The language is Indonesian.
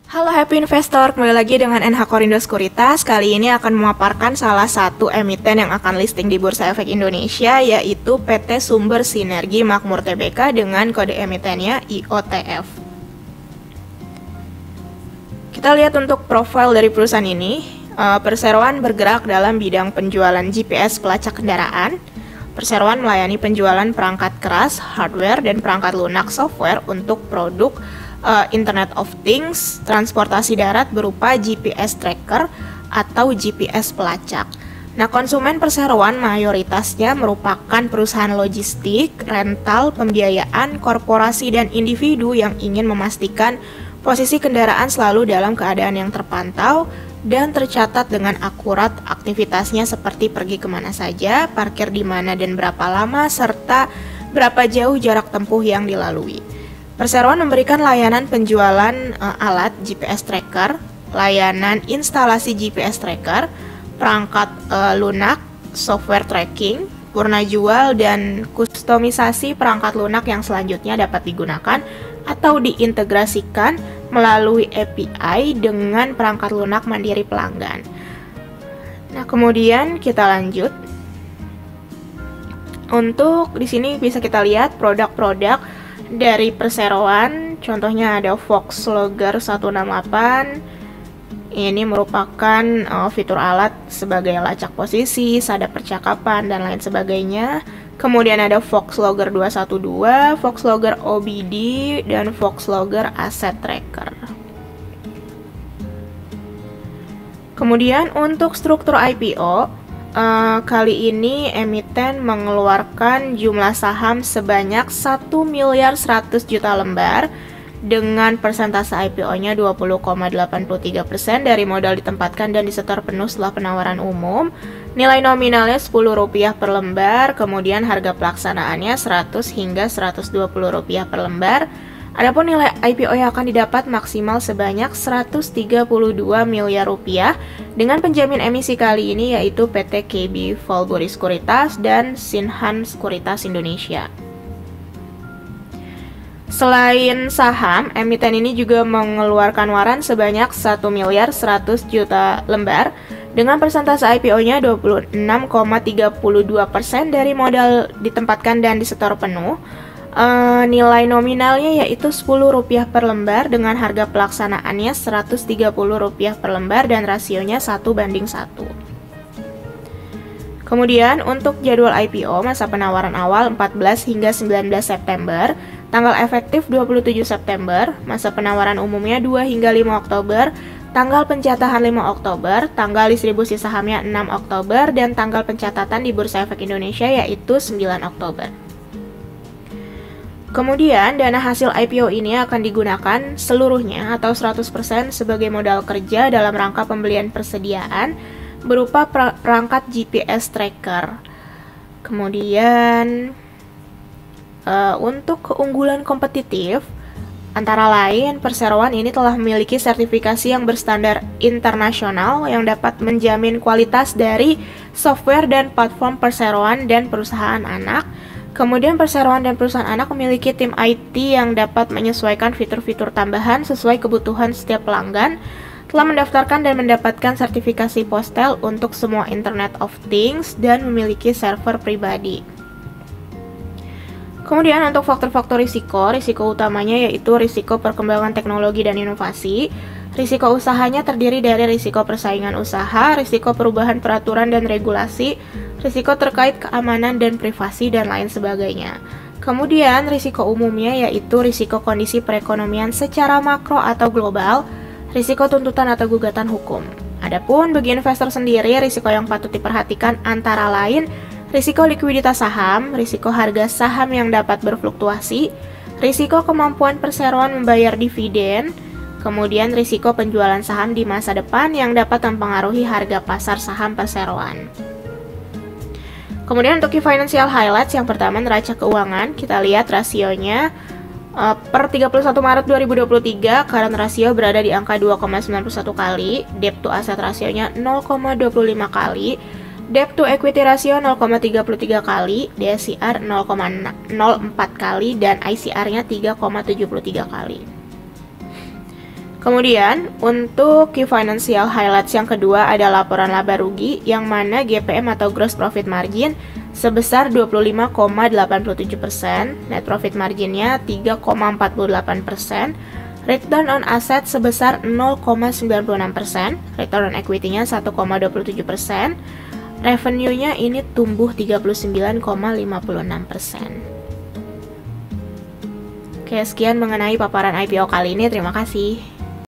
Halo Happy Investor, kembali lagi dengan NH Korindo Sekuritas. Kali ini akan memaparkan salah satu emiten yang akan listing di Bursa Efek Indonesia, yaitu PT Sumber Sinergi Makmur Tbk dengan kode emitennya IOTF. Kita lihat untuk profil dari perusahaan ini. Perseroan bergerak dalam bidang penjualan GPS pelacak kendaraan. Perseroan melayani penjualan perangkat keras, hardware, dan perangkat lunak software untuk produk Internet of Things, transportasi darat berupa GPS tracker atau GPS pelacak. Nah, konsumen perseroan mayoritasnya merupakan perusahaan logistik, rental, pembiayaan, korporasi, dan individu yang ingin memastikan posisi kendaraan selalu dalam keadaan yang terpantau dan tercatat dengan akurat aktivitasnya seperti pergi kemana saja, parkir di mana dan berapa lama, serta berapa jauh jarak tempuh yang dilalui. Perseroan memberikan layanan penjualan alat GPS tracker, layanan instalasi GPS tracker, perangkat lunak, software tracking, purna jual, dan kustomisasi perangkat lunak yang selanjutnya dapat digunakan atau diintegrasikan melalui API dengan perangkat lunak mandiri pelanggan. Nah, kemudian kita lanjut. Untuk di sini bisa kita lihat produk-produk dari perseroan, contohnya ada Voxlogger 168. Ini merupakan fitur alat sebagai lacak posisi, sadap percakapan, dan lain sebagainya. Kemudian ada Voxlogger 212, Voxlogger OBD, dan Voxlogger Asset Tracker. Kemudian untuk struktur IPO, kali ini emiten mengeluarkan jumlah saham sebanyak 1.100.000.000 lembar dengan persentase IPO-nya 20,83% dari modal ditempatkan dan disetor penuh setelah penawaran umum. Nilai nominalnya Rp10 per lembar, kemudian harga pelaksanaannya Rp100 hingga Rp120 per lembar. Adapun nilai IPO yang akan didapat maksimal sebanyak Rp132 miliar dengan penjamin emisi kali ini yaitu PT KB Valburi Sekuritas dan Sinhan Sekuritas Indonesia. Selain saham, emiten ini juga mengeluarkan waran sebanyak 1.100.000.000 lembar dengan persentase IPO-nya 26,32% dari modal ditempatkan dan disetor penuh. Nilai nominalnya yaitu Rp10 per lembar dengan harga pelaksanaannya Rp130 per lembar dan rasionya 1:1. Kemudian untuk jadwal IPO, masa penawaran awal 14 hingga 19 September, tanggal efektif 27 September, masa penawaran umumnya 2 hingga 5 Oktober, tanggal pencatahan 5 Oktober, tanggal distribusi sahamnya 6 Oktober, dan tanggal pencatatan di Bursa Efek Indonesia yaitu 9 Oktober. Kemudian, dana hasil IPO ini akan digunakan seluruhnya atau 100% sebagai modal kerja dalam rangka pembelian persediaan berupa perangkat GPS tracker. Kemudian, untuk keunggulan kompetitif, antara lain perseroan ini telah memiliki sertifikasi yang berstandar internasional yang dapat menjamin kualitas dari software dan platform perseroan dan perusahaan anak. Kemudian perseroan dan perusahaan anak memiliki tim IT yang dapat menyesuaikan fitur-fitur tambahan sesuai kebutuhan setiap pelanggan, telah mendaftarkan dan mendapatkan sertifikasi postel untuk semua Internet of Things, dan memiliki server pribadi. Kemudian untuk faktor-faktor risiko utamanya yaitu risiko perkembangan teknologi dan inovasi. Risiko usahanya terdiri dari risiko persaingan usaha, risiko perubahan peraturan dan regulasi, risiko terkait keamanan dan privasi, dan lain sebagainya. Kemudian risiko umumnya yaitu risiko kondisi perekonomian secara makro atau global, risiko tuntutan atau gugatan hukum. Adapun bagi investor sendiri, risiko yang patut diperhatikan antara lain risiko likuiditas saham, risiko harga saham yang dapat berfluktuasi, risiko kemampuan perseroan membayar dividen, kemudian risiko penjualan saham di masa depan yang dapat mempengaruhi harga pasar saham perseroan. Kemudian untuk key financial highlights, yang pertama neraca keuangan, kita lihat rasionya per 31 Maret 2023, current ratio berada di angka 2,91 kali, debt to asset rasionya 0,25 kali, debt to equity ratio 0,33 kali, DSCR 0,04 kali, dan ICR-nya 3,73 kali. Kemudian, untuk key financial highlights yang kedua ada laporan laba rugi, yang mana GPM atau gross profit margin sebesar 25,87%, net profit marginnya 3,48%, return on asset sebesar 0,96%, return on equity-nya 1,27%, revenue-nya ini tumbuh 39,56%. Oke, sekian mengenai paparan IPO kali ini. Terima kasih.